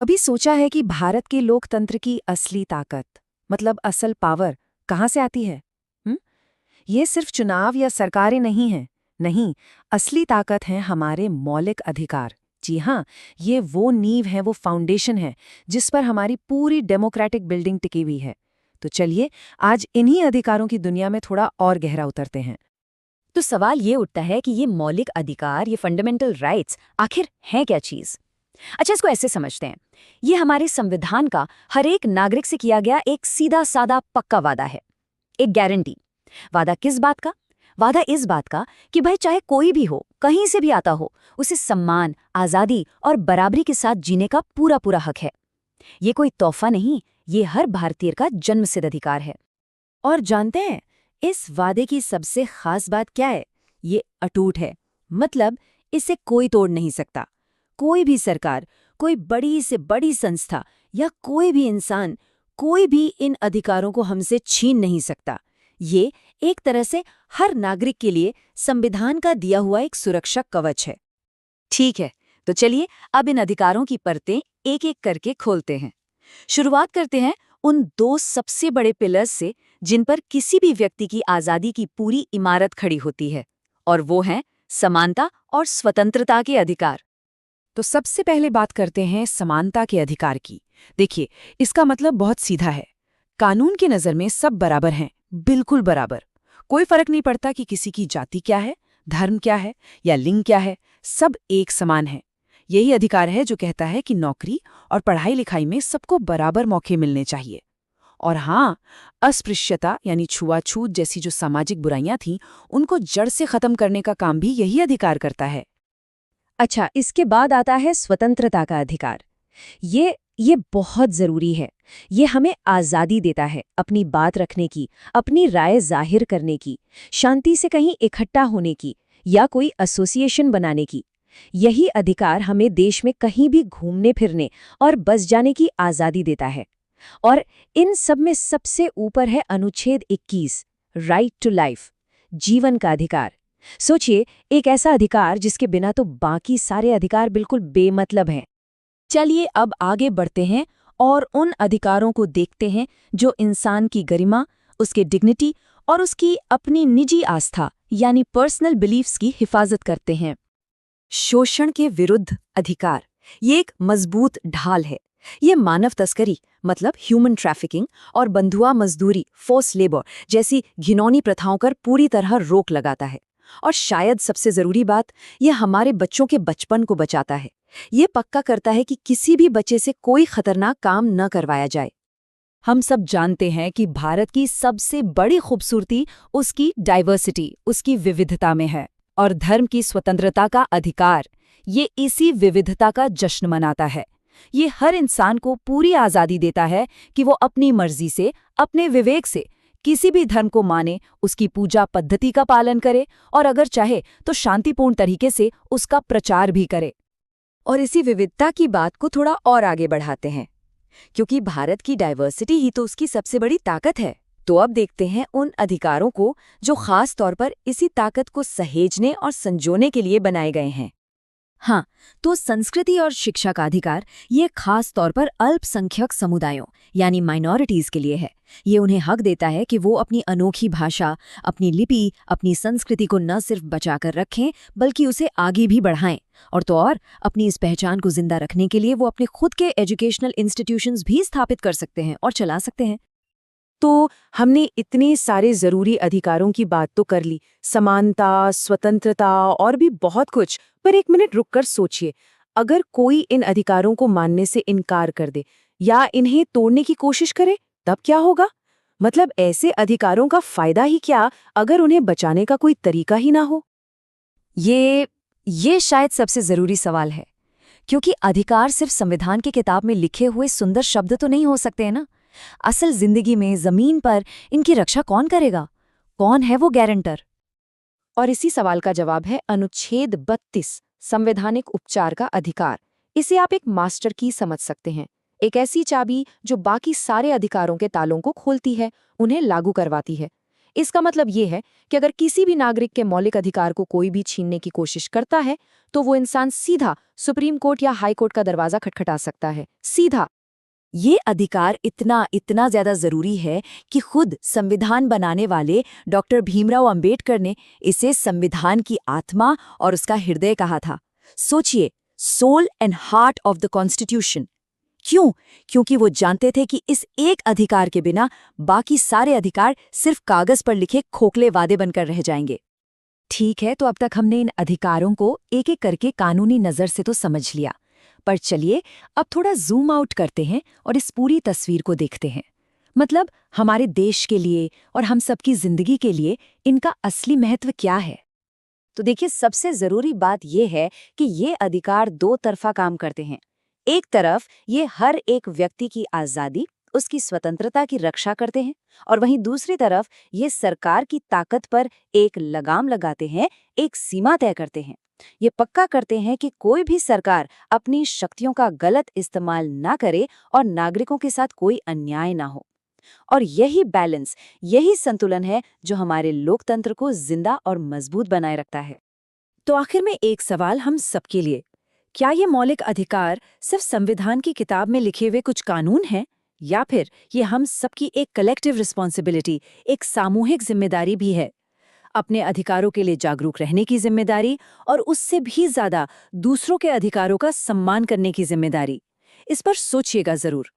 कभी सोचा है कि भारत के लोकतंत्र की असली ताकत, मतलब असल पावर, कहाँ से आती है? हुँ? ये सिर्फ चुनाव या सरकारें नहीं हैं। नहीं, असली ताकत है हमारे मौलिक अधिकार। जी हाँ, ये वो नींव है, वो फाउंडेशन है, जिस पर हमारी पूरी डेमोक्रेटिक बिल्डिंग टिकी हुई है। तो चलिए, आज इन्हीं अधिकारों की दुनिया में थोड़ा और गहरा उतरते हैं। तो सवाल ये उठता है कि ये मौलिक अधिकार, ये फंडामेंटल राइट्स आखिर हैं क्या चीज। अच्छा, इसको ऐसे समझते हैं। ये हमारे संविधान का हर एक नागरिक से किया गया एक सीधा साधा पक्का वादा है, एक गारंटी। वादा किस बात का? वादा इस बात का कि भाई चाहे कोई भी हो, कहीं से भी आता हो, उसे सम्मान, आजादी और बराबरी के साथ जीने का पूरा पूरा हक है। ये कोई तोहफा नहीं, ये हर भारतीय का जन्मसिद्ध अधिकार है। और जानते हैं, इस वादे की सबसे खास बात क्या है? ये अटूट है। मतलब इसे कोई तोड़ नहीं सकता। कोई भी सरकार, कोई बड़ी से बड़ी संस्था या कोई भी इंसान, कोई भी इन अधिकारों को हमसे छीन नहीं सकता। ये एक तरह से हर नागरिक के लिए संविधान का दिया हुआ एक सुरक्षा कवच है। ठीक है, तो चलिए अब इन अधिकारों की परतें एक एक करके खोलते हैं। शुरुआत करते हैं उन दो सबसे बड़े पिलर्स से जिन पर किसी भी व्यक्ति की आजादी की पूरी इमारत खड़ी होती है, और वो हैं समानता और स्वतंत्रता के अधिकार। तो सबसे पहले बात करते हैं समानता के अधिकार की। देखिए, इसका मतलब बहुत सीधा है। कानून की नज़र में सब बराबर हैं, बिल्कुल बराबर। कोई फर्क नहीं पड़ता कि किसी की जाति क्या है, धर्म क्या है या लिंग क्या है, सब एक समान है। यही अधिकार है जो कहता है कि नौकरी और पढ़ाई लिखाई में सबको बराबर मौके मिलने चाहिए। और हाँ, अस्पृश्यता यानी छुआछूत जैसी जो सामाजिक बुराइयां थीं, उनको जड़ से खत्म करने का काम भी यही अधिकार करता है। अच्छा, इसके बाद आता है स्वतंत्रता का अधिकार। ये बहुत जरूरी है। ये हमें आजादी देता है अपनी बात रखने की, अपनी राय जाहिर करने की, शांति से कहीं इकट्ठा होने की या कोई एसोसिएशन बनाने की। यही अधिकार हमें देश में कहीं भी घूमने फिरने और बस जाने की आजादी देता है। और इन सब में सबसे ऊपर है अनुच्छेद 21, राइट टू लाइफ, जीवन का अधिकार। सोचिए, एक ऐसा अधिकार जिसके बिना तो बाकी सारे अधिकार बिल्कुल बेमतलब हैं। चलिए अब आगे बढ़ते हैं और उन अधिकारों को देखते हैं जो इंसान की गरिमा, उसके डिग्निटी और उसकी अपनी निजी आस्था यानी पर्सनल बिलीफ्स की हिफाजत करते हैं। शोषण के विरुद्ध अधिकार, ये एक मजबूत ढाल है। ये मानव तस्करी मतलब ह्यूमन ट्रैफिकिंग और बंधुआ मजदूरी, फोर्स लेबर जैसी घिनौनी प्रथाओं पर पूरी तरह रोक लगाता है। और शायद सबसे जरूरी बात, ये हमारे बच्चों के बचपन को बचाता है। ये पक्का करता है कि किसी भी बच्चे से कोई खतरनाक काम न करवाया जाए। हम सब जानते हैं कि भारत की सबसे बड़ी खूबसूरती उसकी डाइवर्सिटी, उसकी विविधता में है। और धर्म की स्वतंत्रता का अधिकार, ये इसी विविधता का जश्न मनाता है। ये हर इंसान को पूरी आज़ादी देता है कि वो अपनी मर्जी से, अपने विवेक से किसी भी धर्म को माने, उसकी पूजा पद्धति का पालन करे और अगर चाहे तो शांतिपूर्ण तरीके से उसका प्रचार भी करे। और इसी विविधता की बात को थोड़ा और आगे बढ़ाते हैं, क्योंकि भारत की डाइवर्सिटी ही तो उसकी सबसे बड़ी ताकत है। तो अब देखते हैं उन अधिकारों को जो खास तौर पर इसी ताकत को सहेजने और संजोने के लिए बनाए गए हैं। हाँ, तो संस्कृति और शिक्षा का अधिकार ये खास तौर पर अल्पसंख्यक समुदायों यानी माइनॉरिटीज के लिए है। ये उन्हें हक देता है कि वो अपनी अनोखी भाषा, अपनी लिपि, अपनी संस्कृति को न सिर्फ बचाकर रखें बल्कि उसे आगे भी बढ़ाएं। और तो और अपनी इस पहचान को जिंदा रखने के लिए वो अपने खुद के एजुकेशनल इंस्टीट्यूशंस भी स्थापित कर सकते हैं और चला सकते हैं। तो हमने इतने सारे जरूरी अधिकारों की बात तो कर ली, समानता, स्वतंत्रता और भी बहुत कुछ। पर एक मिनट रुककर सोचिए, अगर कोई इन अधिकारों को मानने से इनकार कर दे या इन्हें तोड़ने की कोशिश करे, तब क्या होगा? मतलब ऐसे अधिकारों का फायदा ही क्या अगर उन्हें बचाने का कोई तरीका ही ना हो? ये शायद सबसे जरूरी सवाल है, क्योंकि अधिकार सिर्फ संविधान की किताब में लिखे हुए सुंदर शब्द तो नहीं हो सकते हैं ना। असल जिंदगी में जमीन पर इनकी रक्षा कौन करेगा? कौन है वो गारंटर? और इसी सवाल का जवाब है अनुच्छेद 32, संवैधानिक उपचार का अधिकार। इसे आप एक मास्टर की समझ सकते हैं, एक ऐसी चाबी जो बाकी सारे अधिकारों के तालों को खोलती है, उन्हें लागू करवाती है। इसका मतलब ये है कि अगर किसी भी नागरिक के मौलिक अधिकार को कोई भी छीनने की कोशिश करता है तो वो इंसान सीधा सुप्रीम कोर्ट या हाई कोर्ट का दरवाजा खटखटा सकता है, सीधा। ये अधिकार इतना इतना ज्यादा जरूरी है कि खुद संविधान बनाने वाले डॉक्टर भीमराव अंबेडकर ने इसे संविधान की आत्मा और उसका हृदय कहा था। सोचिए, soul and heart of the constitution. क्यों? क्योंकि वो जानते थे कि इस एक अधिकार के बिना बाकी सारे अधिकार सिर्फ कागज पर लिखे खोखले वादे बनकर रह जाएंगे। ठीक है, तो अब तक हमने इन अधिकारों को एक एक करके कानूनी नजर से तो समझ लिया, पर चलिए अब थोड़ा जूम आउट करते हैं और इस पूरी तस्वीर को देखते हैं। मतलब हमारे देश के लिए और हम सबकी जिंदगी के लिए इनका असली महत्व क्या है। तो देखिए, सबसे जरूरी बात यह है कि ये अधिकार दो तरफा काम करते हैं। एक तरफ ये हर एक व्यक्ति की आजादी, उसकी स्वतंत्रता की रक्षा करते हैं, और वहीं दूसरी तरफ ये सरकार की ताकत पर एक लगाम लगाते हैं, एक सीमा तय करते हैं। ये पक्का करते हैं कि कोई भी सरकार अपनी शक्तियों का गलत इस्तेमाल ना करे और नागरिकों के साथ कोई अन्याय ना हो। और यही बैलेंस, यही संतुलन है जो हमारे लोकतंत्र को जिंदा और मजबूत बनाए रखता है। तो आखिर में एक सवाल हम सबके लिए, क्या ये मौलिक अधिकार सिर्फ संविधान की किताब में लिखे हुए कुछ कानून हैं, या फिर ये हम सबकी एक कलेक्टिव रिस्पॉन्सिबिलिटी, एक सामूहिक जिम्मेदारी भी है? अपने अधिकारों के लिए जागरूक रहने की जिम्मेदारी, और उससे भी ज्यादा दूसरों के अधिकारों का सम्मान करने की जिम्मेदारी। इस पर सोचिएगा जरूर।